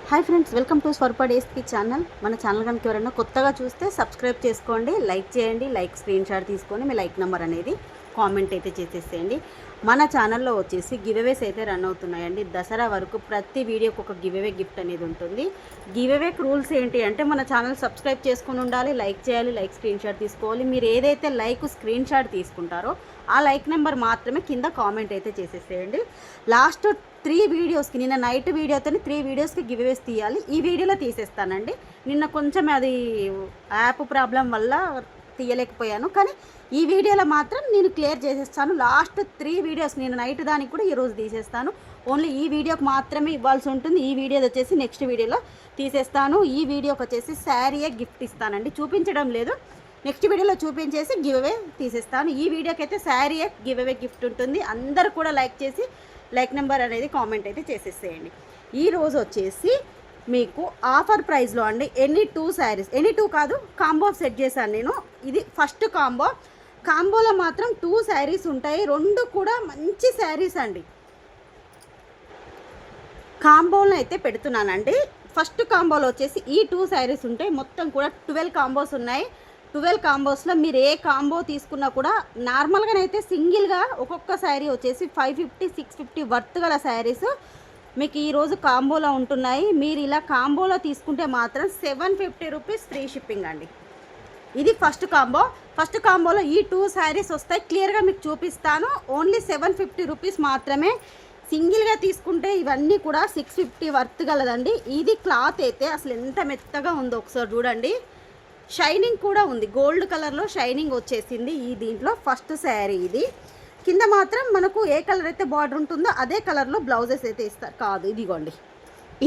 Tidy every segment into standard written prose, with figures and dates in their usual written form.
Hi friends, welcome to స్వర్ప డేస్కి channel. మన channel కనుక ఎవరైనా కొత్తగా చూస్తే సబ్స్క్రైబ్ చేసుకోండి, లైక్ చేయండి. లైక్ స్క్రీన్ షాట్ తీసుకొని మీ లైక్ నెంబర్ అనేది కామెంట్ అయితే చేసేసేయండి. మన ఛానల్లో వచ్చేసి గివ్అవేస్ అయితే రన్ అవుతున్నాయండి. దసరా వరకు ప్రతి వీడియోకి ఒక గివ్అవే గిఫ్ట్ అనేది ఉంటుంది. గివ్అవే రూల్స్ ఏంటి అంటే మన ఛానల్ సబ్స్క్రైబ్ చేసుకుని ఉండాలి, లైక్ చేయాలి, లైక్ స్క్రీన్ షాట్ తీసుకోవాలి. మీరు ఏదైతే లైక్ స్క్రీన్ షాట్ తీసుకుంటారో ఆ లైక్ నెంబర్ మాత్రమే కింద కామెంట్ అయితే చేసేసేయండి. లాస్ట్ 3 వీడియోస్కి, నిన్న నైట్ వీడియోతో 3 వీడియోస్కి గివ్అవేస్ తీయాలి. ఈ వీడియోలో తీసేస్తానండి. నిన్న కొంచెం అది యాప్ ప్రాబ్లం వల్ల తీయలేకపోయాను, కానీ ఈ వీడియోలో మాత్రం నేను క్లియర్ చేసేస్తాను. లాస్ట్ 3 వీడియోస్ నేను నైట్ దానికి కూడా ఈరోజు తీసేస్తాను. ఓన్లీ ఈ వీడియోకి మాత్రమే ఇవ్వాల్సి ఉంటుంది. ఈ వీడియోది వచ్చేసి నెక్స్ట్ వీడియోలో తీసేస్తాను. ఈ వీడియోకి వచ్చేసి శారీయే గిఫ్ట్ ఇస్తానండి, చూపించడం లేదు. నెక్స్ట్ వీడియోలో చూపించేసి గివ్అవే తీసేస్తాను. ఈ వీడియోకి అయితే శారీయే గివ్అవే గిఫ్ట్ ఉంటుంది. అందరూ కూడా లైక్ చేసి లైక్ నెంబర్ అనేది కామెంట్ అయితే చేసేసేయండి. ఈరోజు వచ్చేసి మీకు ఆఫర్ ప్రైస్లో అండి ఎనీ 2 శారీస్, ఎనీ 2 కాదు, కాంబో సెట్ చేశాను నేను. ఇది ఫస్ట్ కాంబోలో మాత్రం 2 శారీస్ ఉంటాయి. 2 కూడా మంచి శారీస్ అండి. కాంబోలో అయితే పెడుతున్నానండి. ఫస్ట్ కాంబోలో వచ్చేసి ఈ 2 శారీస్ ఉంటాయి. మొత్తం కూడా 12 కాంబోస్ ఉన్నాయి. 12 కాంబోస్లో మీరు ఏ కాంబో తీసుకున్నా కూడా నార్మల్గానైతే సింగిల్గా ఒక్కొక్క శారీ వచ్చేసి 550, 650 వర్త్ గల శారీస్ మీకు ఈరోజు కాంబోలో ఉంటున్నాయి. మీరు ఇలా కాంబోలో తీసుకుంటే మాత్రం 750 రూపీస్ ఫ్రీ షిప్పింగ్ అండి. ఇది ఫస్ట్ కాంబోలో ఈ 2 శారీస్ వస్తాయి. క్లియర్గా మీకు చూపిస్తాను. ఓన్లీ 750 రూపీస్ మాత్రమే. సింగిల్గా తీసుకుంటే ఇవన్నీ కూడా 650 వర్త్ గలదండి. ఇది క్లాత్ అయితే అసలు ఎంత మెత్తగా ఉందో ఒకసారి చూడండి. షైనింగ్ కూడా ఉంది, గోల్డ్ కలర్లో షైనింగ్ వచ్చేసింది. ఈ దీంట్లో ఫస్ట్ శారీ ఇది. కింద మాత్రం మనకు ఏ కలర్ అయితే బార్డర్ ఉంటుందో అదే కలర్లో బ్లౌజెస్ అయితే ఇస్తారు. కాదు, ఇదిగోండి,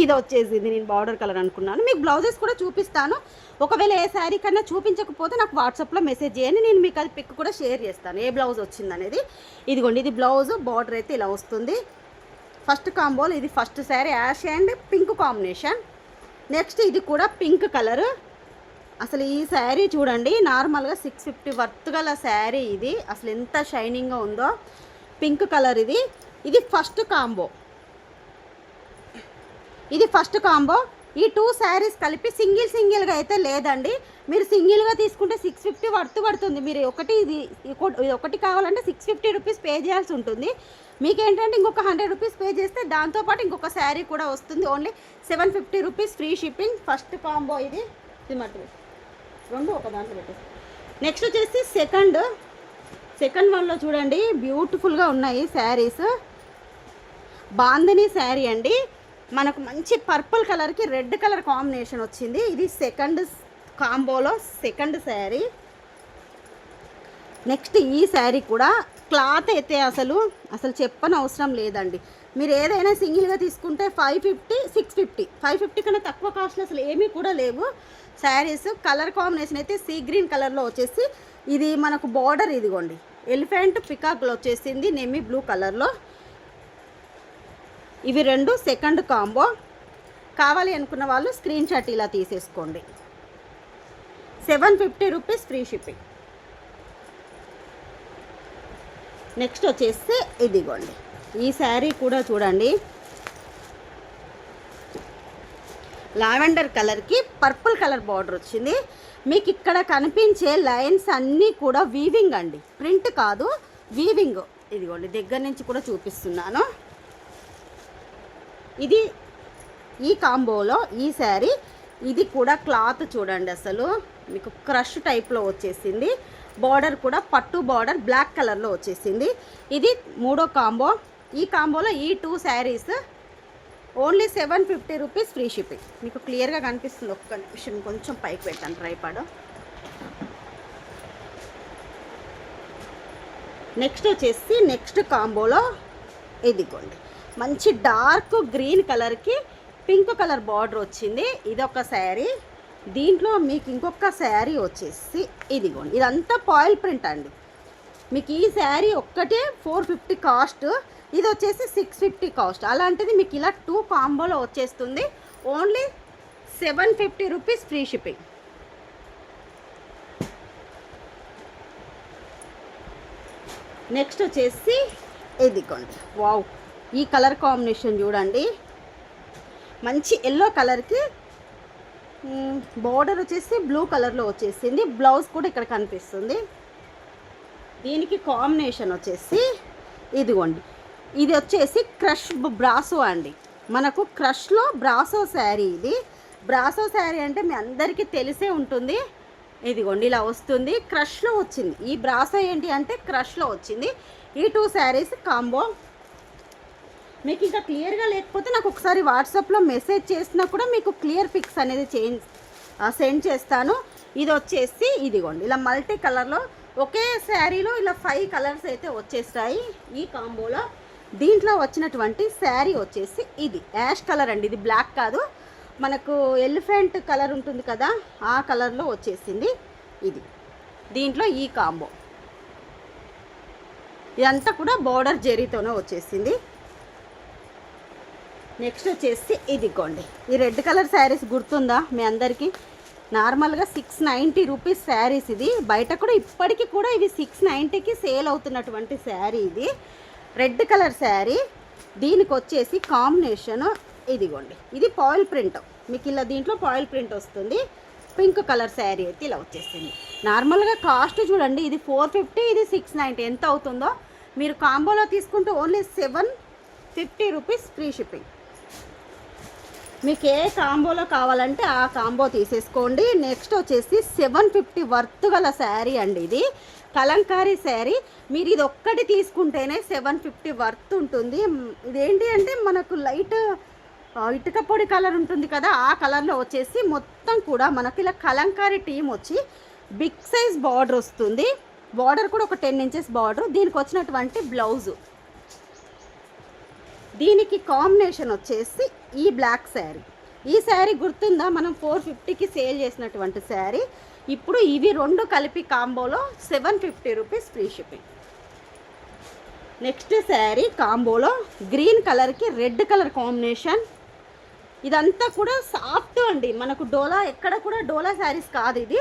ఇది వచ్చేసింది. నేను బార్డర్ కలర్ అనుకున్నాను. మీకు బ్లౌజెస్ కూడా చూపిస్తాను. ఒకవేళ ఏ శారీ కన్నా చూపించకపోతే నాకు వాట్సాప్లో మెసేజ్ చేయండి, నేను మీకు అది పిక్ కూడా షేర్ చేస్తాను, ఏ బ్లౌజ్ వచ్చింది అనేది. ఇదిగోండి, ఇది బ్లౌజ్, బార్డర్ అయితే ఇలా వస్తుంది. ఫస్ట్ కాంబోలో ఇది first sari, ash and pink combination. Next ఇది కూడా పింక్ కలర్. అసలు ఈ శారీ చూడండి, నార్మల్గా 650 వర్త్ గల శారీ ఇది. అసలు ఎంత షైనింగ్గా ఉందో, పింక్ కలర్ ఇది. ఇది ఫస్ట్ కాంబో. ఈ 2 శారీస్ కలిపి సింగిల్గా అయితే లేదండి. మీరు సింగిల్గా తీసుకుంటే 650 వర్త్ పడుతుంది. మీరు ఒకటి కావాలంటే 650 రూపీస్ పే చేయాల్సి ఉంటుంది. మీకేంటంటే ఇంకొక 100 రూపీస్ పే చేస్తే దాంతోపాటు ఇంకొక శారీ కూడా వస్తుంది. Only 750 rupees free shipping. First combo ఇది మటు 2 ఒక దాంట్లో పెట్టేసి. నెక్స్ట్ వచ్చేసి సెకండ్ వన్లో చూడండి, బ్యూటిఫుల్గా ఉన్నాయి శారీస్. బాందిని శారీ అండి. మనకు మంచి పర్పుల్ కలర్కి రెడ్ కలర్ కాంబినేషన్ వచ్చింది. ఇది సెకండ్ కాంబోలో సెకండ్ శారీ. నెక్స్ట్ ఈ శారీ కూడా క్లాత్ అయితే అసలు చెప్పని అవసరం లేదండి. మీరు ఏదైనా సింగిల్గా తీసుకుంటే 550, 650, 550 కన్నా తక్కువ కాస్ట్లో అసలు ఏమీ కూడా లేవు శారీస్. కలర్ కాంబినేషన్ అయితే సీ గ్రీన్ కలర్లో వచ్చేసి, ఇది మనకు బార్డర్ ఇదిగోండి ఎలిఫెంట్ పికాక్లో వచ్చేసింది నెమీ బ్లూ కలర్లో. ఇవి 2 సెకండ్ కాంబో. కావాలి అనుకున్న వాళ్ళు స్క్రీన్ షాట్ ఇలా తీసేసుకోండి. 750 రూపీస్ ఫ్రీ షిప్పింగ్. నెక్స్ట్ వచ్చేసి ఇదిగోండి, ఈ శారీ కూడా చూడండి, లావెండర్ కలర్కి పర్పుల్ కలర్ బార్డర్ వచ్చింది. మీకు ఇక్కడ కనిపించే లైన్స్ అన్నీ కూడా వీవింగ్ అండి, ప్రింట్ కాదు, వీవింగ్. ఇదిగోండి, దగ్గర నుంచి కూడా చూపిస్తున్నాను. ఇది ఈ కాంబోలో ఈ శారీ. ఇది కూడా క్లాత్ చూడండి, అసలు మీకు క్రష్ టైప్లో వచ్చేసింది. బార్డర్ కూడా పట్టు బార్డర్ బ్లాక్ కలర్లో వచ్చేసింది. ఇది 3వ కాంబో. ఈ కాంబోలో ఈ 2 saris only 750 rupees free shipping. మీకు క్లియర్గా కనిపిస్తుంది. ఒక్క నిమిషం కొంచెం పైకి పెట్టాను ట్రైపాడ్. నెక్స్ట్ వచ్చేసి నెక్స్ట్ కాంబోలో ఇదిగోండి, మంచి డార్క్ గ్రీన్ కలర్కి పింక్ కలర్ బార్డర్ వచ్చింది. ఇదొక శారీ. దీంట్లో మీకు ఇంకొక శారీ వచ్చేసి ఇదిగోండి, ఇదంతా పాయిల్ ప్రింట్ అండి. మీకు ఈ శారీ ఒక్కటే 450 కాస్ట్, ఇది వచ్చేసి 650 కాస్ట్. అలాంటిది మీకు ఇలా 2 కాంబోలో వచ్చేస్తుంది. Only 750 rupees free shipping. Next వచ్చేసి ఇదిగోండి, వావ్, ఈ కలర్ కాంబినేషన్ చూడండి, మంచి ఎల్లో కలర్కి బార్డర్ వచ్చేసి బ్లూ కలర్లో వచ్చేసింది. బ్లౌజ్ కూడా ఇక్కడ కనిపిస్తుంది. దీనికి కాంబినేషన్ వచ్చేసి ఇదిగోండి, ఇది వచ్చేసి క్రష్ బ్రాసో అండి. మనకు క్రష్లో బ్రాసో శారీ. ఇది బ్రాసో శారీ అంటే మీ అందరికీ తెలిసే ఉంటుంది. ఇదిగోండి ఇలా వస్తుంది, క్రష్లో వచ్చింది. ఈ బ్రాసో ఏంటి అంటే క్రష్లో వచ్చింది. ఈ 2 శారీస్ కాంబో. మీకు ఇంకా క్లియర్గా లేకపోతే నాకు ఒకసారి వాట్సాప్లో మెసేజ్ చేసినా కూడా మీకు క్లియర్ పిక్స్ అనేది సెండ్ చేస్తాను. ఇది వచ్చేసి ఇదిగోండి ఇలా మల్టీ కలర్లో ఒకే శారీలో ఇలా 5 కలర్స్ అయితే వచ్చేస్తాయి ఈ కాంబోలో. దీంట్లో వచ్చినటువంటి శారీ వచ్చేసి ఇది యాష్ కలర్ అండి. ఇది బ్లాక్ కాదు, మనకు ఎలిఫెంట్ కలర్ ఉంటుంది కదా, ఆ కలర్లో వచ్చేసింది ఇది. దీంట్లో ఈ కాంబో ఇదంతా కూడా బార్డర్ జరీతోనే వచ్చేసింది. నెక్స్ట్ వచ్చేసి ఇదిగోండి ఈ రెడ్ కలర్ శారీస్ గుర్తుందా మీ అందరికీ? నార్మల్గా 690 రూపీస్ శారీస్. ఇది బయట కూడా ఇప్పటికీ కూడా ఇవి 690కి సేల్ అవుతున్నటువంటి శారీ. ఇది రెడ్ కలర్ శారీ. దీనికి వచ్చేసి కాంబినేషన్ ఇదిగోండి, ఇది పాయిల్ ప్రింట్. మీకు ఇలా దీంట్లో పాయిల్ ప్రింట్ వస్తుంది. పింక్ కలర్ శారీ అయితే ఇలా వచ్చేసింది. నార్మల్గా కాస్ట్ చూడండి, ఇది 450, ఇది 690. ఎంత అవుతుందో మీరు కాంబోలో తీసుకుంటే ఓన్లీ 750 రూపీస్ ఫ్రీ షిప్పింగ్. మీకు ఏ కాంబోలో కావాలంటే ఆ కాంబో తీసేసుకోండి. నెక్స్ట్ వచ్చేసి 750 వర్త్ గల శారీ అండి. ఇది కలంకారీ శారీ. మీరు ఇది ఒక్కటి తీసుకుంటేనే 750 వర్త్ ఉంటుంది. ఇదేంటి అంటే మనకు లైట్ ఇటుక పొడి కలర్ ఉంటుంది కదా, ఆ కలర్లో వచ్చేసి మొత్తం కూడా మనకి ఇలా కలంకారీ టీమ్ వచ్చి బిగ్ సైజ్ బార్డర్ వస్తుంది. బార్డర్ కూడా ఒక 10 ఇంచెస్ బార్డర్. దీనికి వచ్చినటువంటి బ్లౌజు. దీనికి కాంబినేషన్ వచ్చేసి ఈ బ్లాక్ శారీ. ఈ శారీ గుర్తుందా, మనం 450కి సేల్ చేసినటువంటి శారీ. ఇప్పుడు ఇవి 2 కలిపి కాంబోలో 750 rupees free shipping. Next sari కాంబోలో గ్రీన్ కలర్కి రెడ్ కలర్ కాంబినేషన్. ఇదంతా కూడా సాఫ్ట్ అండి, మనకు డోలా ఎక్కడ కూడా డోలా శారీస్ కాదు. ఇది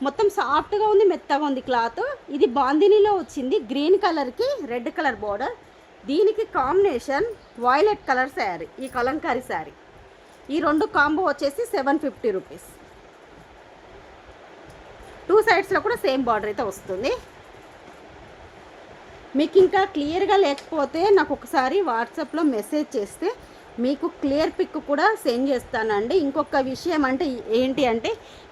మొత్తం సాఫ్ట్గా ఉంది, మెత్తగా ఉంది క్లాత్. ఇది బాందినీలో వచ్చింది. గ్రీన్ కలర్కి రెడ్ కలర్ బార్డర్. దీనికి కాంబినేషన్ వాయిలెట్ కలర్ శారీ, ఈ కలంకారీ శారీ. ఈ 2 కాంబో వచ్చేసి 750 రూపీస్. 2 సైడ్స్లో కూడా సేమ్ బార్డర్ అయితే వస్తుంది. మీకు ఇంకా క్లియర్గా లేకపోతే నాకు ఒకసారి వాట్సాప్లో మెసేజ్ చేస్తే మీకు క్లియర్ పిక్ కూడా సెండ్ చేస్తానండి. ఇంకొక విషయం అంటే ఏంటి అంటే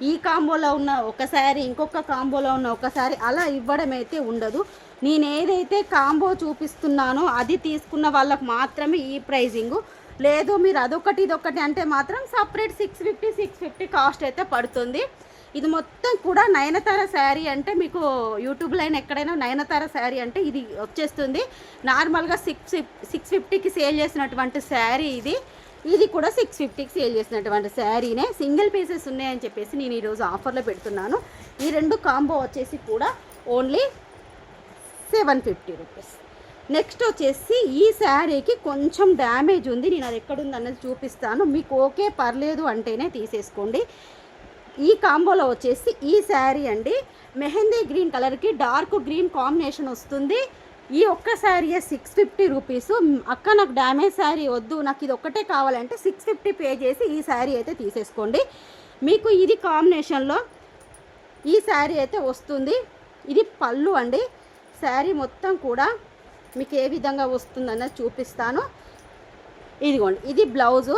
ఈ కాంబోలో ఉన్న ఒక శారీ ఇంకొక కాంబోలో ఉన్న ఒక శారీ అలా ఇవ్వడం అయితే ఉండదు. నేను ఏదైతే కాంబో చూపిస్తున్నానో అది తీసుకున్న వాళ్ళకు మాత్రమే ఈ ప్రైజింగు. లేదు మీరు అదొకటి ఇదొకటి అంటే మాత్రం సపరేట్ 650 కాస్ట్ అయితే పడుతుంది. ఇది మొత్తం కూడా నయనతార శారీ అంటే మీకు యూట్యూబ్లో అయినా ఎక్కడైనా నయనతార శారీ అంటే ఇది వచ్చేస్తుంది. నార్మల్గా 650కి సేల్ చేసినటువంటి శారీ ఇది. ఇది కూడా 650కి సేల్ చేసినటువంటి శారీనే. సింగిల్ పీసెస్ ఉన్నాయని చెప్పేసి నేను ఈరోజు ఆఫర్లో పెడుతున్నాను. ఈ 2 కాంబో వచ్చేసి కూడా ఓన్లీ 750 రూపీస్. నెక్స్ట్ వచ్చేసి ఈ శారీకి కొంచెం డ్యామేజ్ ఉంది. నేను అది ఎక్కడుంది అన్నది చూపిస్తాను. మీకు ఓకే పర్లేదు అంటేనే తీసేసుకోండి. ఈ కాంబోలో వచ్చేసి ఈ శారీ అండి మెహందీ గ్రీన్ కలర్కి డార్క్ గ్రీన్ కాంబినేషన్ వస్తుంది. ఈ ఒక్క శారీ 650 రూపీస్. అక్క నాకు డ్యామేజ్ శారీ వద్దు, నాకు ఇది ఒక్కటే కావాలంటే 650 పే చేసి ఈ శారీ అయితే తీసేసుకోండి. మీకు ఇది కాంబినేషన్లో ఈ శారీ అయితే వస్తుంది. ఇది పళ్ళు అండి. శారీ మొత్తం కూడా మీకు ఏ విధంగా వస్తుందన్నది చూపిస్తాను. ఇదిగోండి ఇది బ్లౌజు.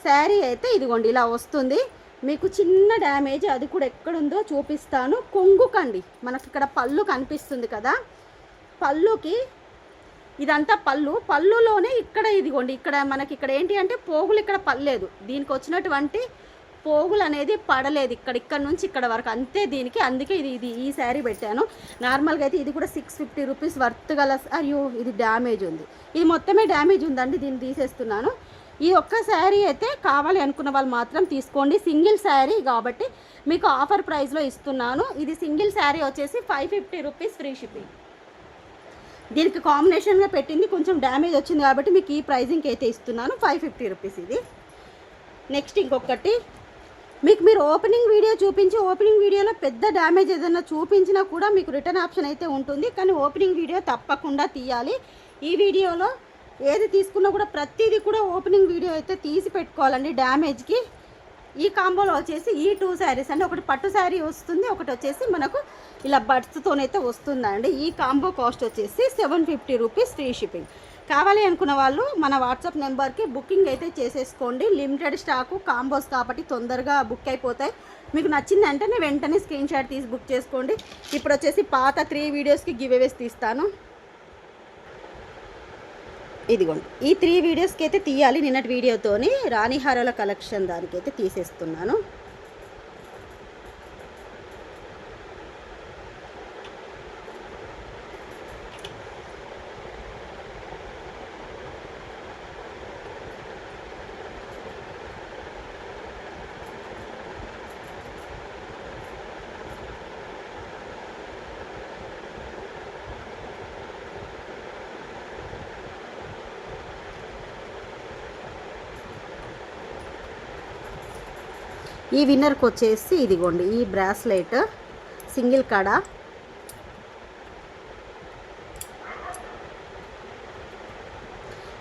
శారీ అయితే ఇదిగోండి ఇలా వస్తుంది. మీకు చిన్న డ్యామేజ్ అది కూడా ఎక్కడుందో చూపిస్తాను. కొంగుకండి మనకి ఇక్కడ పళ్ళు కనిపిస్తుంది కదా, పళ్ళుకి ఇదంతా పళ్ళులోనే ఇక్కడ ఇదిగోండి ఇక్కడ మనకి ఇక్కడ ఏంటి అంటే పోగులు ఇక్కడ పడలేదు. దీనికి వచ్చినటువంటి పోగులు అనేది పడలేదు ఇక్కడ నుంచి ఇక్కడ వరకు అంతే దీనికి. అందుకే ఇది ఈ శారీ పెట్టాను. నార్మల్గా అయితే ఇది కూడా 650 రూపీస్ వర్త్ గల. అయ్యో ఇది డ్యామేజ్ ఉంది, ఇది మొత్తమే డ్యామేజ్ ఉందండి, దీన్ని తీసేస్తున్నాను. ఈ ఒక్క శారీ అయితే కావాలి అనుకున్న వాళ్ళు మాత్రం తీసుకోండి. సింగిల్ శారీ కాబట్టి మీకు ఆఫర్ ప్రైస్లో ఇస్తున్నాను. ఇది సింగిల్ శారీ వచ్చేసి 550 రూపీస్ ఫ్రీ షిప్పింగ్. దీనికి కాంబినేషన్గా పెట్టింది కొంచెం డ్యామేజ్ వచ్చింది కాబట్టి మీకు ఈ ప్రైజింగ్కి అయితే ఇస్తున్నాను 550 రూపీస్ ఇది. నెక్స్ట్ ఇంకొకటి మీకు మీరు ఓపెనింగ్ వీడియో చూపించి ఓపెనింగ్ వీడియోలో పెద్ద డ్యామేజ్ ఏదైనా చూపించినా కూడా మీకు రిటర్న్ ఆప్షన్ అయితే ఉంటుంది. కానీ ఓపెనింగ్ వీడియో తప్పకుండా తీయాలి. ఈ వీడియోలో ఏది తీసుకున్నా కూడా ప్రతిదీ కూడా ఓపెనింగ్ వీడియో అయితే తీసి పెట్టుకోవాలండి డ్యామేజ్కి. ఈ కాంబోలో వచ్చేసి ఈ 2 శారీస్ అండి, ఒకటి పట్టు శారీ వస్తుంది, ఒకటి వచ్చేసి మనకు ఇలా బడ్స్తోనైతే వస్తుందండి. ఈ కాంబో కాస్ట్ వచ్చేసి 750 రూపీస్ ఫ్రీ షిప్పింగ్. కావాలి అనుకున్న వాళ్ళు మన వాట్సాప్ నెంబర్కి బుకింగ్ అయితే చేసేసుకోండి. లిమిటెడ్ స్టాకు కాంబోస్ కాబట్టి తొందరగా బుక్ అయిపోతాయి. మీకు నచ్చిందంటే వెంటనే స్క్రీన్ షాట్ తీసి బుక్ చేసుకోండి. ఇప్పుడు వచ్చేసి పాత 3 వీడియోస్కి గివ్ అవేస్ తీస్తాను. ఇదిగోండి, ఈ 3 వీడియోస్కి అయితే తీయాలి. నిన్నటి వీడియోతోని రాణి హారాల కలెక్షన్ దానికైతే తీసేస్తున్నాను. ఈ విన్నర్కి వచ్చేసి ఇదిగోండి ఈ బ్రాస్లెట్ సింగిల్ కాడ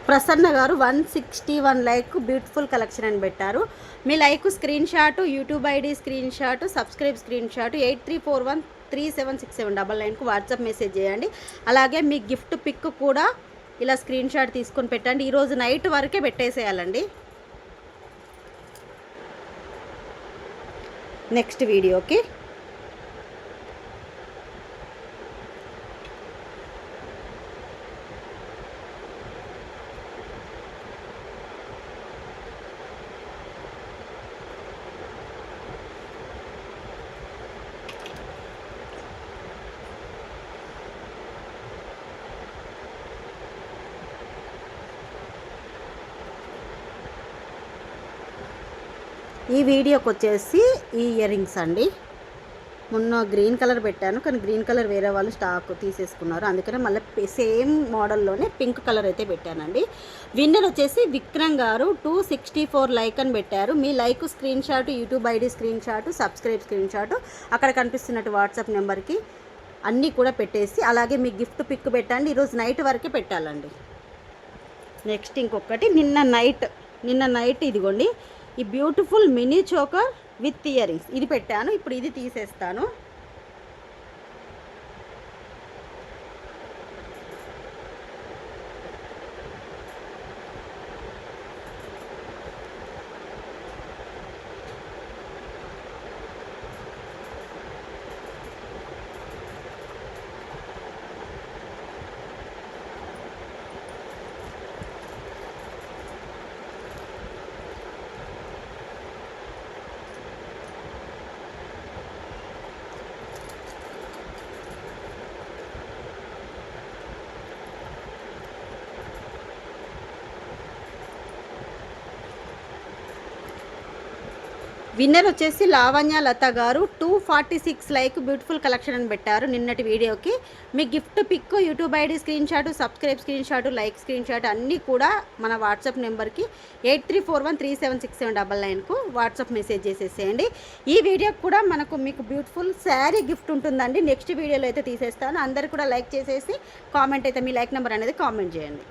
ప్రసన్న గారు 161 లైక్ బ్యూటిఫుల్ కలెక్షన్ అని పెట్టారు. మీ like screenshot, YouTube ID screenshot, subscribe screenshot 8341376799కు వాట్సాప్ మెసేజ్ చేయండి. అలాగే మీ గిఫ్ట్ పిక్ కూడా ఇలా స్క్రీన్ షాట్ తీసుకొని పెట్టండి. ఈరోజు నైట్ వరకే పెట్టేసేయాలండి. నెక్స్ట్ వీడియోకి ఈ వీడియోకి వచ్చేసి ఈ ఇయర్ రింగ్స్ అండి. మొన్న గ్రీన్ కలర్ పెట్టాను, కానీ గ్రీన్ కలర్ వేరే వాళ్ళు స్టాక్ తీసేసుకున్నారు, అందుకనే మళ్ళీ సేమ్ మోడల్లోనే పింక్ కలర్ అయితే పెట్టానండి. విన్నర్ వచ్చేసి విక్రమ్ గారు 264 లైక్ అని పెట్టారు. మీ like screenshot, YouTube ID screenshot, subscribe screenshot అక్కడ కనిపిస్తున్నట్టు వాట్సాప్ నెంబర్కి అన్నీ కూడా పెట్టేసి అలాగే మీ గిఫ్ట్ పిక్ పెట్టండి. ఈరోజు నైట్ వరకే పెట్టాలండి. నెక్స్ట్ ఇంకొకటి నిన్న నైట్ ఇదిగోండి ఈ beautiful mini choker with ear rings ఇది పెట్టాను. ఇప్పుడు ఇది తీసేస్తాను. విన్నర్ వచ్చేసి లావణ్య లత గారు 246 లైక్ బ్యూటిఫుల్ కలెక్షన్ అని పెట్టారు నిన్నటి వీడియోకి. మీ gift pic, YouTube ID screenshot, subscribe screenshot, like screenshot అన్నీ కూడా మన వాట్సాప్ నెంబర్కి 8341376799కు వాట్సాప్ మెసేజ్ చేసేసేయండి. ఈ వీడియోకి కూడా మీకు బ్యూటిఫుల్ శారీ గిఫ్ట్ ఉంటుందండి. నెక్స్ట్ వీడియోలో అయితే తీసేస్తాను. అందరు కూడా లైక్ చేసేసి కామెంట్ అయితే మీ లైక్ నెంబర్ అనేది కామెంట్ చేయండి.